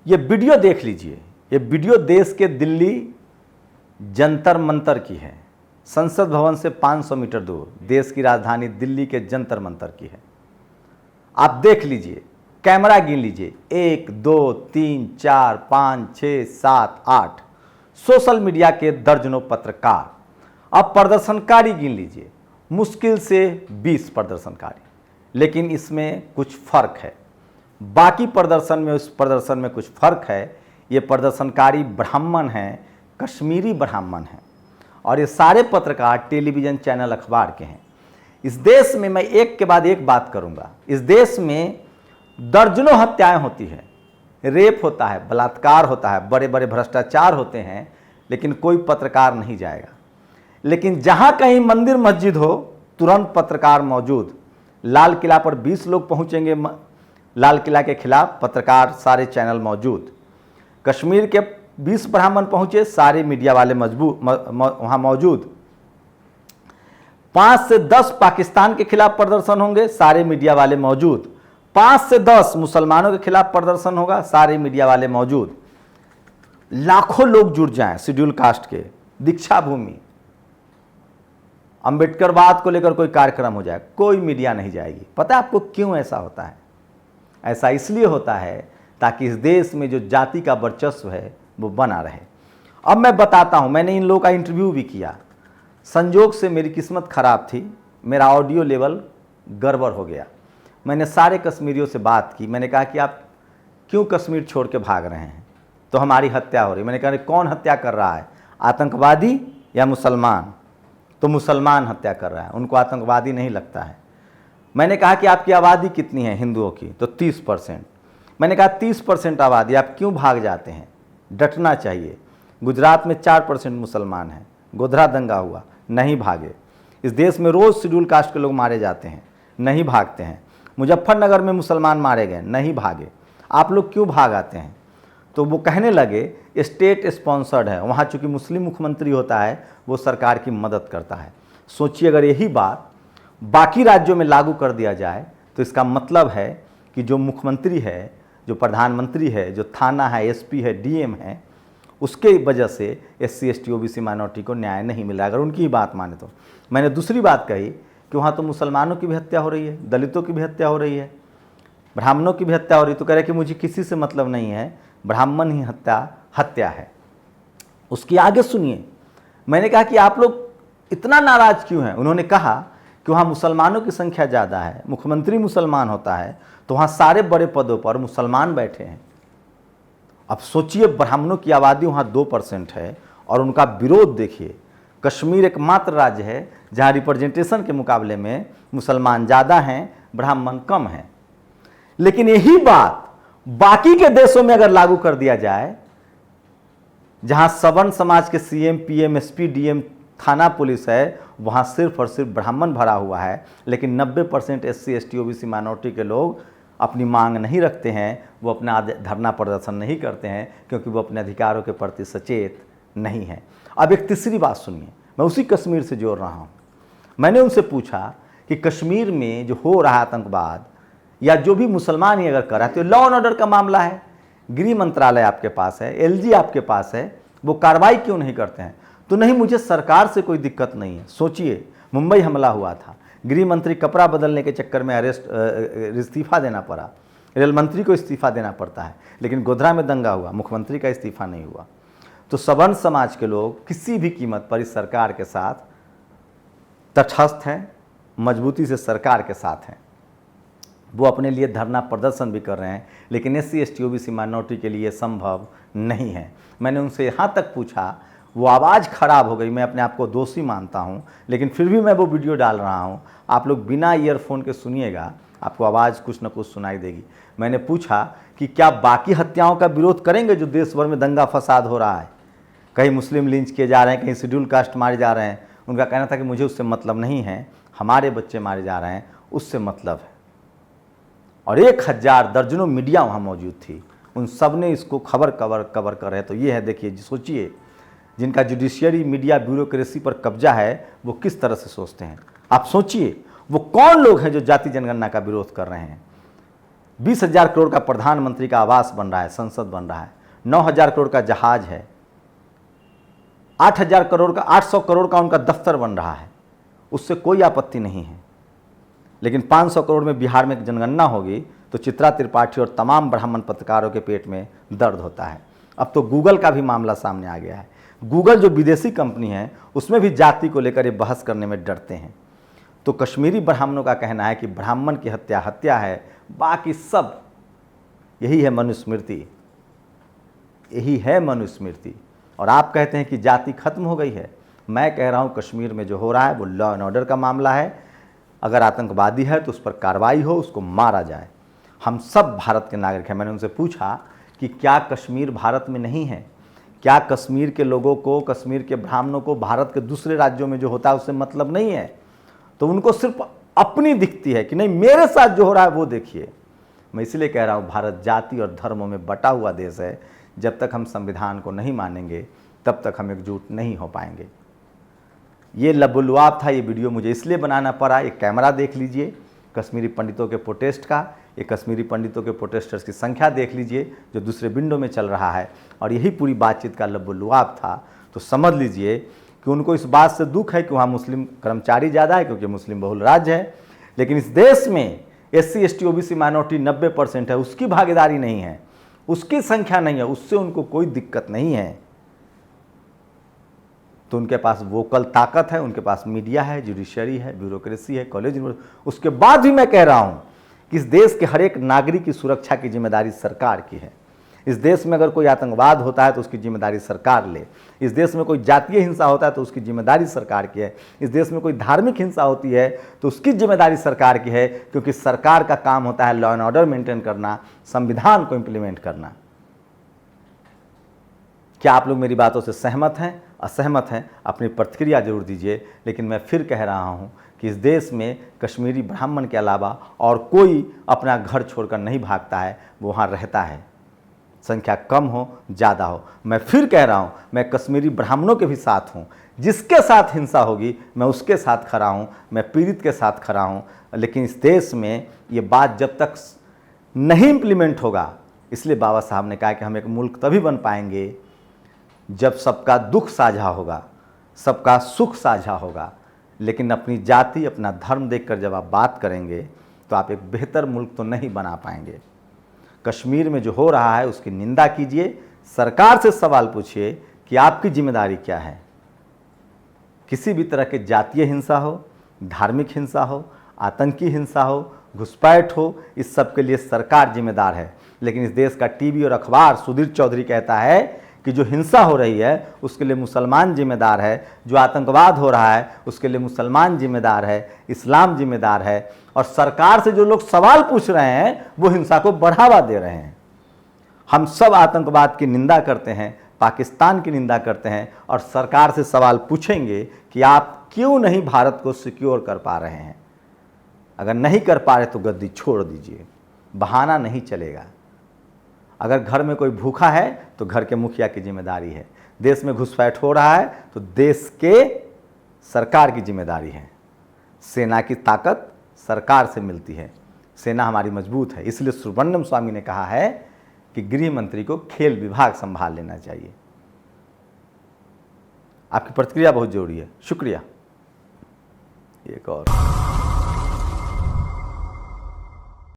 ये वीडियो देख लीजिए। ये वीडियो देश के दिल्ली जंतर मंतर की है। संसद भवन से 500 मीटर दूर देश की राजधानी दिल्ली के जंतर मंतर की है। आप देख लीजिए, कैमरा गिन लीजिए, 1 2 3 4 5 6 7 8 सोशल मीडिया के दर्जनों पत्रकार। अब प्रदर्शनकारी गिन लीजिए, मुश्किल से 20 प्रदर्शनकारी। लेकिन इसमें कुछ फर्क है, बाकी प्रदर्शन में उस प्रदर्शन में कुछ फर्क है। ये प्रदर्शनकारी ब्राह्मण हैं, कश्मीरी ब्राह्मण हैं, और ये सारे पत्रकार टेलीविज़न चैनल अखबार के हैं। इस देश में मैं एक के बाद एक बात करूंगा। इस देश में दर्जनों हत्याएं होती है, रेप होता है, बलात्कार होता है, बड़े बड़े भ्रष्टाचार होते हैं, लेकिन कोई पत्रकार नहीं जाएगा। लेकिन जहां कहीं मंदिर मस्जिद हो तुरंत पत्रकार मौजूद। लाल किला पर 20 लोग पहुंचेंगे, लाल किला के खिलाफ पत्रकार सारे चैनल मौजूद। कश्मीर के 20 ब्राह्मण पहुंचे, सारे मीडिया वाले वहां मौजूद। 5 से 10 पाकिस्तान के खिलाफ प्रदर्शन होंगे, सारे मीडिया वाले मौजूद। 5 से 10 मुसलमानों के खिलाफ प्रदर्शन होगा, सारे मीडिया वाले मौजूद। लाखों लोग जुड़ जाएं शेड्यूल कास्ट के, दीक्षा भूमि, अंबेडकरवाद को लेकर कोई कार्यक्रम हो जाए, कोई मीडिया नहीं जाएगी। पता है आपको क्यों ऐसा होता है? ऐसा इसलिए होता है ताकि इस देश में जो जाति का वर्चस्व है वो बना रहे। अब मैं बताता हूं, मैंने इन लोगों का इंटरव्यू भी किया। संजोग से मेरी किस्मत खराब थी, मेरा ऑडियो लेवल गड़बड़ हो गया। मैंने सारे कश्मीरियों से बात की। मैंने कहा कि आप क्यों कश्मीर छोड़ के भाग रहे हैं? तो हमारी हत्या हो रही। मैंने कहा कौन हत्या कर रहा है, आतंकवादी या मुसलमान? तो मुसलमान हत्या कर रहा है, उनको आतंकवादी नहीं लगता है। मैंने कहा कि आपकी आबादी कितनी है हिंदुओं की? तो 30%। मैंने कहा 30% आबादी, आप क्यों भाग जाते हैं? डटना चाहिए। गुजरात में 4% मुसलमान हैं, गोधरा दंगा हुआ, नहीं भागे। इस देश में रोज़ शेड्यूल कास्ट के लोग मारे जाते हैं, नहीं भागते हैं। मुजफ्फरनगर में मुसलमान मारे गए, नहीं भागे। आप लोग क्यों भाग आते हैं? तो वो कहने लगे स्टेट स्पॉन्सर्ड है, वहाँ चूँकि मुस्लिम मुख्यमंत्री होता है, वो सरकार की मदद करता है। सोचिए अगर यही बात बाकी राज्यों में लागू कर दिया जाए तो इसका मतलब है कि जो मुख्यमंत्री है, जो प्रधानमंत्री है, जो थाना है, एसपी है, डीएम है, उसके वजह से SC ST OBC माइनॉरिटी को न्याय नहीं मिला, अगर उनकी ही बात माने तो। मैंने दूसरी बात कही कि वहाँ तो मुसलमानों की भी हत्या हो रही है, दलितों की भी हत्या हो रही है, ब्राह्मणों की भी हत्या हो रही है। तो कह रहे कि मुझे किसी से मतलब नहीं है, ब्राह्मण ही हत्या है। उसकी आगे सुनिए, मैंने कहा कि आप लोग इतना नाराज क्यों हैं? उन्होंने कहा कि वहाँ मुसलमानों की संख्या ज़्यादा है, मुख्यमंत्री मुसलमान होता है, तो वहाँ सारे बड़े पदों पर मुसलमान बैठे हैं। अब सोचिए, ब्राह्मणों की आबादी वहाँ 2% है और उनका विरोध देखिए। कश्मीर एकमात्र राज्य है जहाँ रिप्रेजेंटेशन के मुकाबले में मुसलमान ज़्यादा हैं, ब्राह्मण कम हैं। लेकिन यही बात बाकी के देशों में अगर लागू कर दिया जाए, जहां सवर्ण समाज के CM PM SP DM थाना पुलिस है, वहां सिर्फ और सिर्फ ब्राह्मण भरा हुआ है, लेकिन 90% SC ST OBC माइनॉरिटी के लोग अपनी मांग नहीं रखते हैं, वो अपना धरना प्रदर्शन नहीं करते हैं, क्योंकि वो अपने अधिकारों के प्रति सचेत नहीं है। अब एक तीसरी बात सुनिए, मैं उसी कश्मीर से जोड़ रहा हूँ। मैंने उनसे पूछा कि कश्मीर में जो हो रहा आतंकवाद या जो भी मुसलमान ही अगर कर रहा है, तो लॉ एंड ऑर्डर का मामला है, गृह मंत्रालय आपके पास है, LG आपके पास है, वो कार्रवाई क्यों नहीं करते हैं? तो नहीं, मुझे सरकार से कोई दिक्कत नहीं है। सोचिए, मुंबई हमला हुआ था, गृह मंत्री कपड़ा बदलने के चक्कर में इस्तीफा देना पड़ा, रेल मंत्री को इस्तीफा देना पड़ता है। लेकिन गोधरा में दंगा हुआ, मुख्यमंत्री का इस्तीफा नहीं हुआ। तो सवर्ण समाज के लोग किसी भी कीमत पर इस सरकार के साथ तटस्थ हैं, मजबूती से सरकार के साथ हैं। वो अपने लिए धरना प्रदर्शन भी कर रहे हैं, लेकिन SC ST OBC माइनॉरिटी के लिए संभव नहीं है। मैंने उनसे यहाँ तक पूछा, वो आवाज़ ख़राब हो गई। मैं अपने आप को दोषी मानता हूँ, लेकिन फिर भी मैं वो वीडियो डाल रहा हूँ। आप लोग बिना ईयरफोन के सुनिएगा, आपको आवाज़ कुछ न कुछ सुनाई देगी। मैंने पूछा कि क्या बाकी हत्याओं का विरोध करेंगे जो देश भर में दंगा फसाद हो रहा है? कहीं मुस्लिम लिंच किए जा रहे हैं, कहीं शेड्यूल कास्ट मारे जा रहे हैं। उनका कहना था कि मुझे उससे मतलब नहीं है, हमारे बच्चे मारे जा रहे हैं, उससे मतलब है। और 1000 दर्जनों मीडिया वहाँ मौजूद थी, उन सब ने इसको कवर कर रहे। तो ये है, देखिए, सोचिए, जिनका जुडिशियरी मीडिया ब्यूरोक्रेसी पर कब्जा है, वो किस तरह से सोचते हैं। आप सोचिए, वो कौन लोग हैं जो जाति जनगणना का विरोध कर रहे हैं? 20,000 करोड़ का प्रधानमंत्री का आवास बन रहा है, संसद बन रहा है, 9,000 करोड़ का जहाज है, 800 करोड़ का उनका दफ्तर बन रहा है, उससे कोई आपत्ति नहीं है। लेकिन 500 करोड़ में बिहार में जनगणना होगी तो चित्रा त्रिपाठी और तमाम ब्राह्मण पत्रकारों के पेट में दर्द होता है। अब तो गूगल का भी मामला सामने आ गया है। गूगल जो विदेशी कंपनी है उसमें भी जाति को लेकर ये बहस करने में डरते हैं। तो कश्मीरी ब्राह्मणों का कहना है कि ब्राह्मण की हत्या हत्या है, बाकी सब यही है मनुस्मृति, यही है मनुस्मृति। और आप कहते हैं कि जाति खत्म हो गई है। मैं कह रहा हूँ कश्मीर में जो हो रहा है वो लॉ एंड ऑर्डर का मामला है। अगर आतंकवादी है तो उस पर कार्रवाई हो, उसको मारा जाए। हम सब भारत के नागरिक हैं। मैंने उनसे पूछा कि क्या कश्मीर भारत में नहीं है? क्या कश्मीर के लोगों को, कश्मीर के ब्राह्मणों को भारत के दूसरे राज्यों में जो होता है उससे मतलब नहीं है? तो उनको सिर्फ अपनी दिखती है कि नहीं, मेरे साथ जो हो रहा है वो देखिए। मैं इसलिए कह रहा हूँ भारत जाति और धर्मों में बटा हुआ देश है। जब तक हम संविधान को नहीं मानेंगे तब तक हम एकजुट नहीं हो पाएंगे। ये लबुलवाब था। ये वीडियो मुझे इसलिए बनाना पड़ा। एक कैमरा देख लीजिए कश्मीरी पंडितों के प्रोटेस्ट का, ये कश्मीरी पंडितों के प्रोटेस्टर्स की संख्या देख लीजिए जो दूसरे विंडो में चल रहा है, और यही पूरी बातचीत का लबुलवाब था। तो समझ लीजिए कि उनको इस बात से दुख है कि वहाँ मुस्लिम कर्मचारी ज़्यादा है क्योंकि मुस्लिम बहुल राज्य है, लेकिन इस देश में SC ST OBC माइनॉरिटी 90% है, उसकी भागीदारी नहीं है, उसकी संख्या नहीं है, उससे उनको कोई दिक्कत नहीं है। तो उनके पास वोकल ताकत है, उनके पास मीडिया है, जुडिशरी है, ब्यूरोक्रेसी है, कॉलेज यूनिवर्सिटी। उसके बाद भी मैं कह रहा हूँ कि इस देश के हर एक नागरिक की सुरक्षा की जिम्मेदारी सरकार की है। इस देश में अगर कोई आतंकवाद होता है तो उसकी जिम्मेदारी सरकार ले। इस देश में कोई जातीय हिंसा होता है तो उसकी जिम्मेदारी सरकार की है। इस देश में कोई धार्मिक हिंसा होती है तो उसकी जिम्मेदारी सरकार की है, क्योंकि सरकार का काम होता है लॉ एंड ऑर्डर मेंटेन करना, संविधान को इम्प्लीमेंट करना। क्या आप लोग मेरी बातों से सहमत हैं? असहमत हैं? अपनी प्रतिक्रिया जरूर दीजिए। लेकिन मैं फिर कह रहा हूँ कि इस देश में कश्मीरी ब्राह्मण के अलावा और कोई अपना घर छोड़कर नहीं भागता है, वो वहाँ रहता है, संख्या कम हो ज़्यादा हो। मैं फिर कह रहा हूँ, मैं कश्मीरी ब्राह्मणों के भी साथ हूँ। जिसके साथ हिंसा होगी मैं उसके साथ खड़ा हूँ, मैं पीड़ित के साथ खड़ा हूँ। लेकिन इस देश में ये बात जब तक नहीं इम्प्लीमेंट होगा, इसलिए बाबा साहब ने कहा कि हम एक मुल्क तभी बन पाएंगे जब सबका दुख साझा होगा, सबका सुख साझा होगा। लेकिन अपनी जाति, अपना धर्म देखकर जब आप बात करेंगे तो आप एक बेहतर मुल्क तो नहीं बना पाएंगे। कश्मीर में जो हो रहा है उसकी निंदा कीजिए, सरकार से सवाल पूछिए कि आपकी जिम्मेदारी क्या है। किसी भी तरह के जातीय हिंसा हो, धार्मिक हिंसा हो, आतंकी हिंसा हो, घुसपैठ हो, इस सब के लिए सरकार जिम्मेदार है। लेकिन इस देश का टीवी और अखबार सुधीर चौधरी कहता है कि जो हिंसा हो रही है उसके लिए मुसलमान जिम्मेदार है, जो आतंकवाद हो रहा है उसके लिए मुसलमान जिम्मेदार है, इस्लाम जिम्मेदार है, और सरकार से जो लोग सवाल पूछ रहे हैं वो हिंसा को बढ़ावा दे रहे हैं। हम सब आतंकवाद की निंदा करते हैं, पाकिस्तान की निंदा करते हैं, और सरकार से सवाल पूछेंगे कि आप क्यों नहीं भारत को सिक्योर कर पा रहे हैं। अगर नहीं कर पा रहे तो गद्दी छोड़ दीजिए, बहाना नहीं चलेगा। अगर घर में कोई भूखा है तो घर के मुखिया की जिम्मेदारी है। देश में घुसपैठ हो रहा है तो देश के सरकार की जिम्मेदारी है। सेना की ताकत सरकार से मिलती है, सेना हमारी मजबूत है। इसलिए सुब्रमण्यम स्वामी ने कहा है कि गृह मंत्री को खेल विभाग संभाल लेना चाहिए। आपकी प्रतिक्रिया बहुत जरूरी है। शुक्रिया। एक और